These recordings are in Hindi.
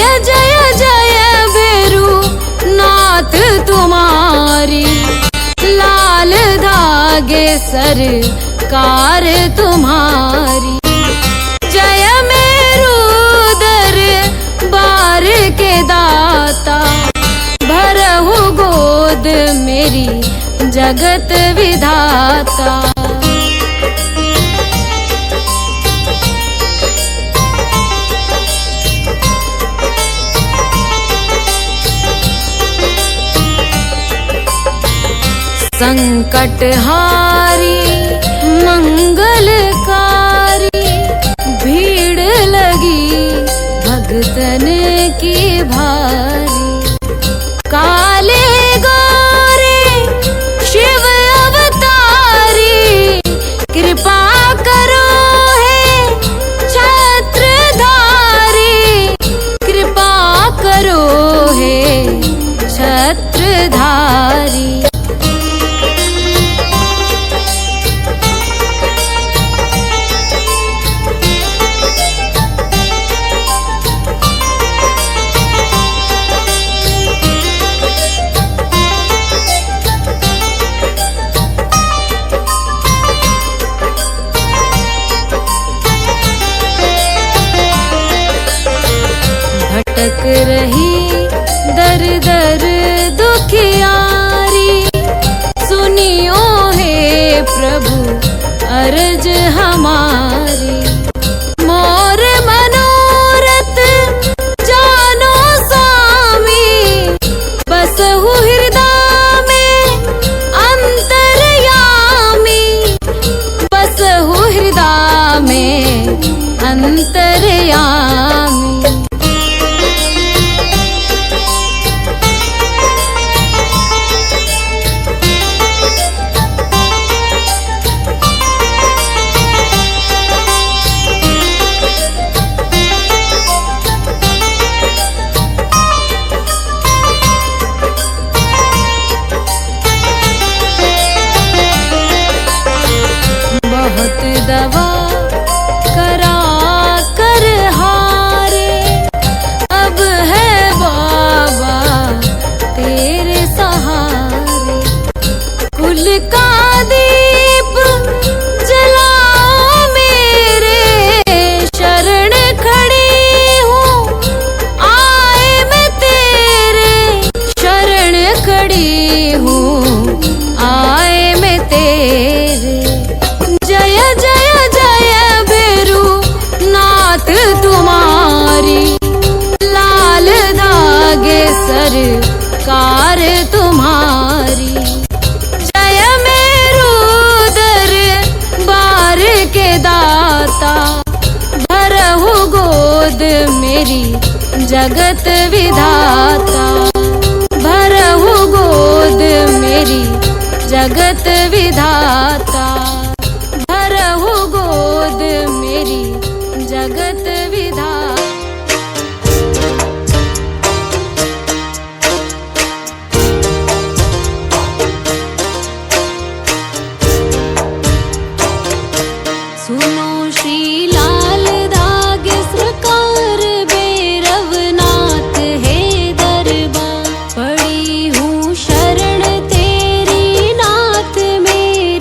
जय जय जय भैरू नाथ तुम्हारी, लाल धागे सरकार तुम्हारी। जय मेरू दरबार के दाता, भरहु गोद मेरी जगत विधाता। संकटहारी मंगलकारी, भीड़ लगी भगतन की भारी। काले गोरे शिव अवतारी, कृपा करो हे छत्रधारी, कृपा करो हे छत्रधारी। भटक रही दर दर दुखियारी, सुनियो हे प्रभु अर्ज हमारी। मोर मनोरथ जानो स्वामी, बसहु हृदय में अंतर्यामी, बसहु हृदय में अंतर्यामी। बहुत दवा करा कर हारे, अब है बाबा तेरे सहारे। कुल का दीप जलाओ मेरे, शरण खड़ी हूँ आए मैं तेरे, शरण खड़ी हूँ आए मैं तेरे। जय जय जय भैरू नाथ तुम्हारी, लाल धागे सरकार तुम्हारी। जय मेरू दरबार के दाता, भरहु गोद मेरी जगत विधाता, भरहु गोद मेरी जगत विधाता, भरहु गोद मेरी जगत विधाता। सुनो श्री लाल धागे सरकार, भैरवनाथ है दरबार। पड़ी हूँ शरण तेरी नाथ मेरे,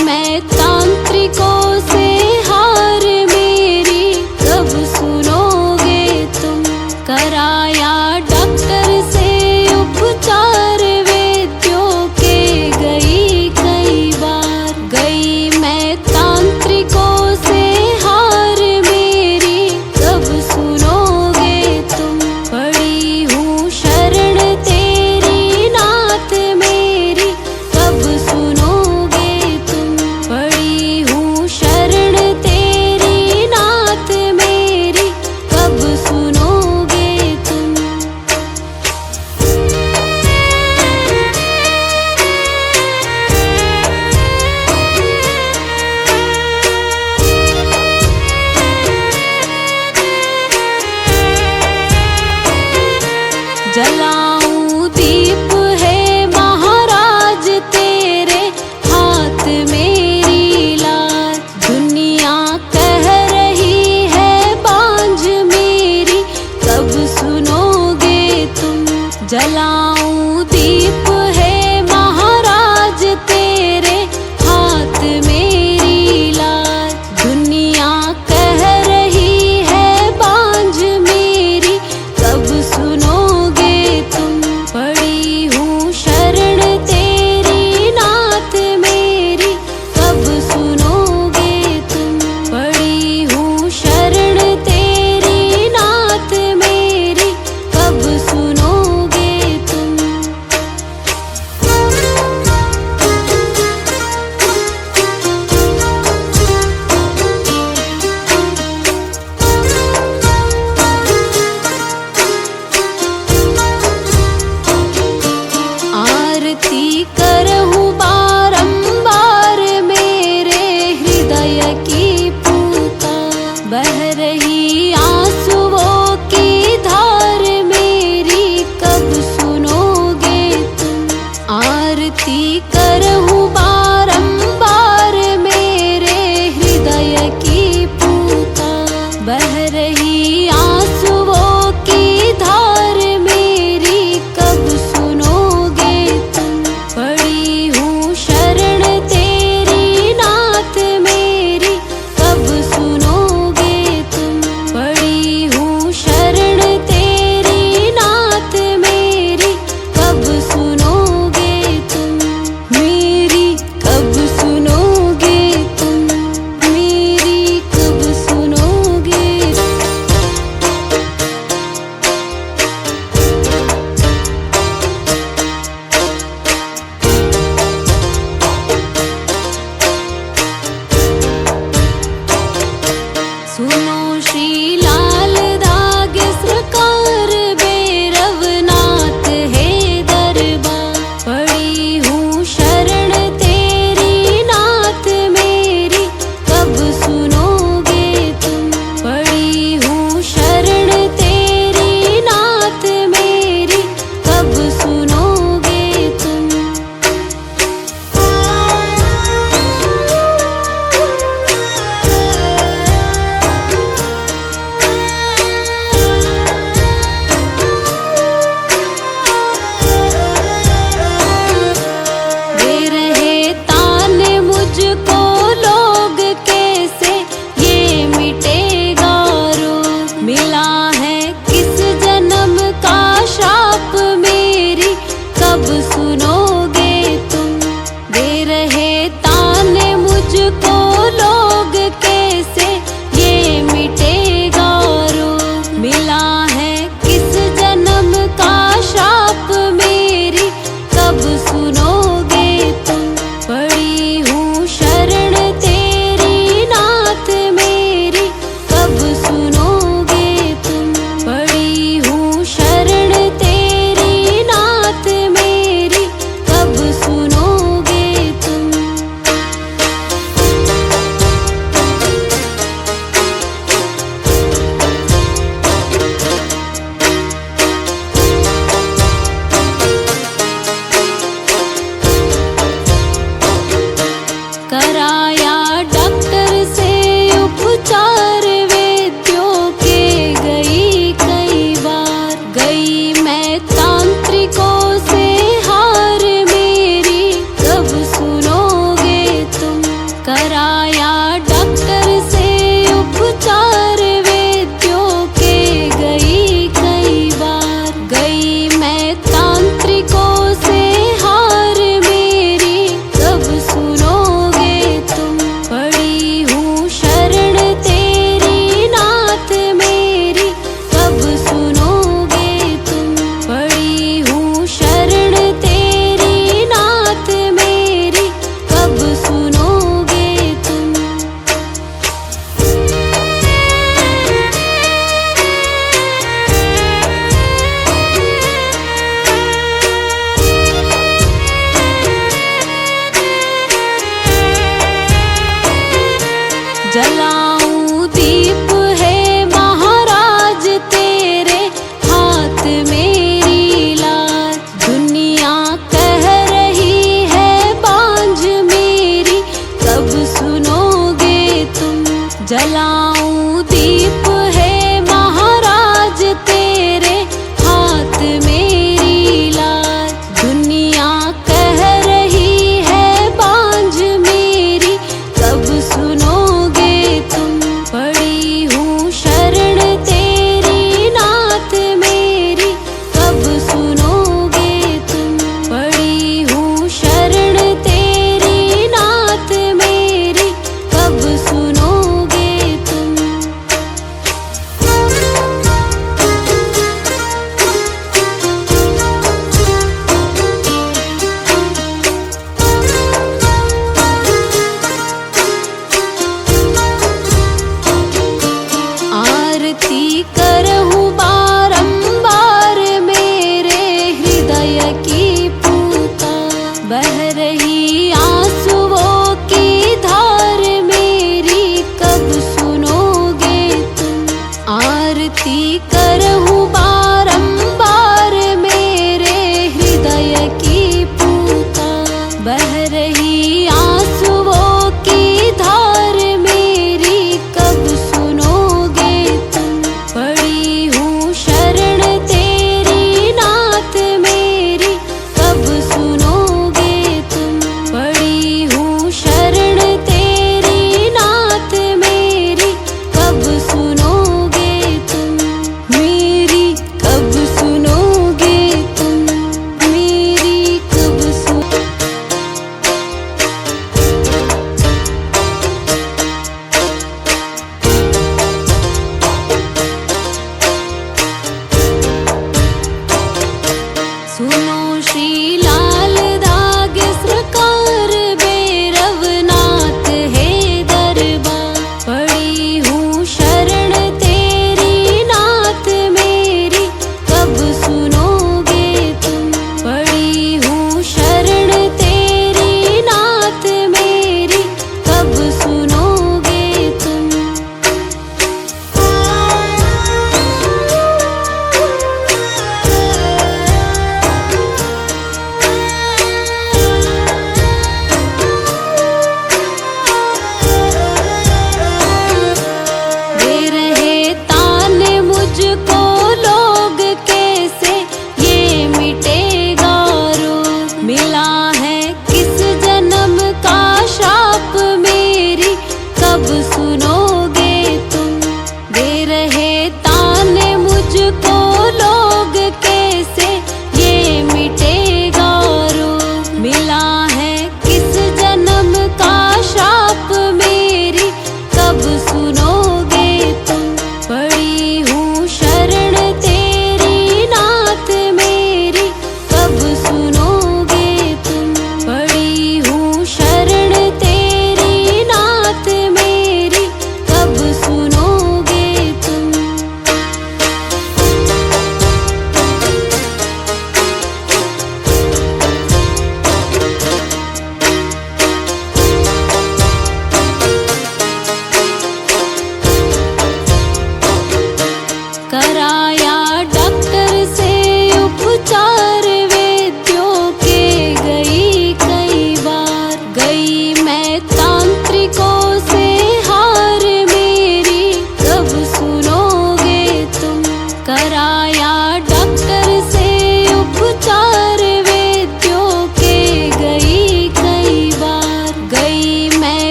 मैं तांत्रिकों से हार मेरी, कब सुनोगे तुम। कराया डॉक्टर से उपचार वैद्यों के, गई कई बार। गई मैं तांत्रिकों से हार मेरी, कब सुनोगे तुम। पड़ी हूँ शरण तेरी नाथ मेरी, कब सुनोगे तुम। पड़ी हूँ शरण तेरी नाथ मेरी, कब सुनोगे तुम। जलाऊं दीप है महाराज तेरे हाथ मेरी लाज। दुनिया कह रही है बांझ मेरी, कब सुनोगे तुम। जलाऊं दीप है महाराज तेरे हाथ मेरी लाज। दुनिया कह रही है बांझ मेरी, कब सुनोगे तुम। पड़ी हूँ शरण तेरी नाथ मेरी, कब सुनोगे तुम। पड़ी हूँ शरण तेरी नाथ मेरी, कब सुनोगे तुम। आरती करहूँ बारंबार मेरे हृदय की पूता। बह रही आंसुओं की धार मेरी, कब सुनोगे तुम। आरती करहूँ बारंबार मेरे हृदय की पूता। बह रही आंसुओं की धार मेरी, कब सुनोगे तुम। पड़ी हूँ शरण तेरी नाथ मेरी, कब सुनोगे तुम। पड़ी हूँ शरण तेरी नाथ मेरी, कब सुनोगे तुम। मेरी कब सुनोगे तुम। मेरी कब सुनोगे। सुनो श्री लाल दाग सरकार भैरवनाथ है दरबार। पड़ी हूँ शरण तेरी नाथ मेरी, कब सुनोगे तुम। पड़ी हूँ शरण तेरी नाथ मेरी, कब सुनोगे तुम। दे रहे ताने मुझको लोग कैसे, ये मिटेगा रोग। मिला है किस जन्म का श्राप मेरी, कब सुनोगे तुम। दे रहे ताने मुझको लोग कैसे, ये मिटेगा रोग। मिला है किस जन्म का श्राप मेरी, कब सुनोगे तुम। पड़ी हूँ शरण तेरी नाथ मेरी, कब सुनोगे तुम। पड़ी हूँ शरण तेरी नाथ मेरी, कब सुनोगे तुम। कराया डॉक्टर से उपचार वैद्यों के, गई कई बार। गई मैं तांत्रिकों से हार मेरी, कब सुनोगे तुम। कराया डॉक्टर से उपचार वैद्यों के गई कई बार। गई मैं तांत्रिकों से हार मेरी कब सुनोगे तुम। पड़ी हूँ शरण तेरी नाथ मेरी कब सुनोगे तुम। पड़ी हूँ शरण तेरी नाथ मेरी कब सुनोगे तुम। जलाऊं दीप है महाराज तेरे हाथ मेरी लाज। दुनिया कह रही है बांझ मेरी कब सुनोगे तुम। जलाऊं दीप है महाराज तेरे हाथ मेरी लाज। दुनिया कह रही है बांझ मेरी कब सुनोगे तुम। पड़ी हूँ शरण तेरी नाथ मेरी कब सुनोगे तुम। पड़ी हूँ शरण तेरी नाथ मेरी कब सुनोगे तुम।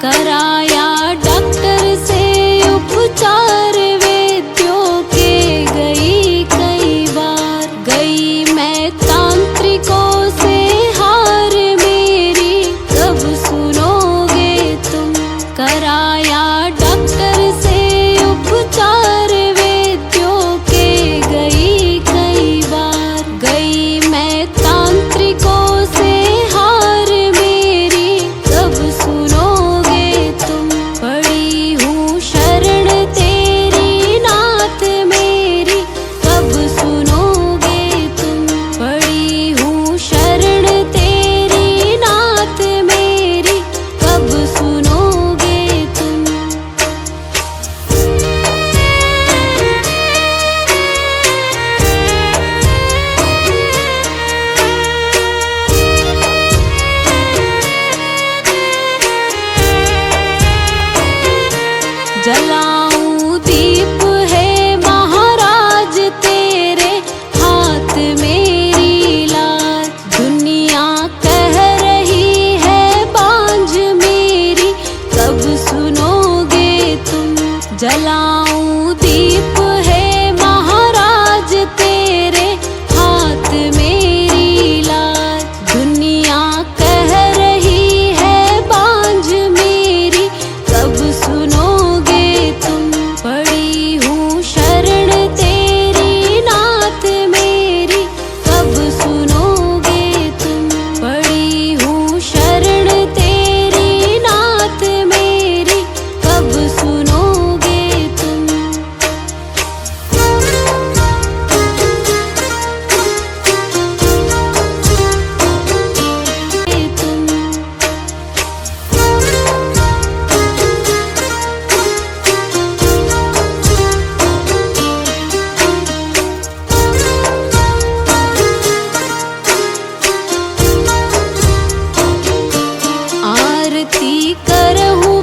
कराया डॉक्टर से उपचार वैद्यों के गई कई बार, गई मैं तांत्रिकों से हार मेरी कब सुनोगे तुम। कराया डॉक्टर से उपचार वैद्यों के गई कई बार, गई मैं तांत्रिकों से हार मेरी कब सुनोगे तुम। पड़ी हूँ शरण तेरी नाथ मेरी कब सुनोगे तुम। पड़ी हूँ शरण तेरी नाथ मेरी कब सुनोगे तुम। जलाऊं दीप है महाराज तेरे हाथ मेरी लाज। दुनिया कह रही है बांझ मेरी कब सुनोगे तुम। जलाऊं दीप है महाराज तेरे हाथ मेरी लाज। दुनिया कह रही है बांझ मेरी कब सुनोगे तुम। पड़ी हूँ शरण तेरी नाथ मेरी कब सुनोगे तुम। पड़ी हूँ शरण तेरी नाथ मेरी कब सुनोगे तुम। आरती करहूँ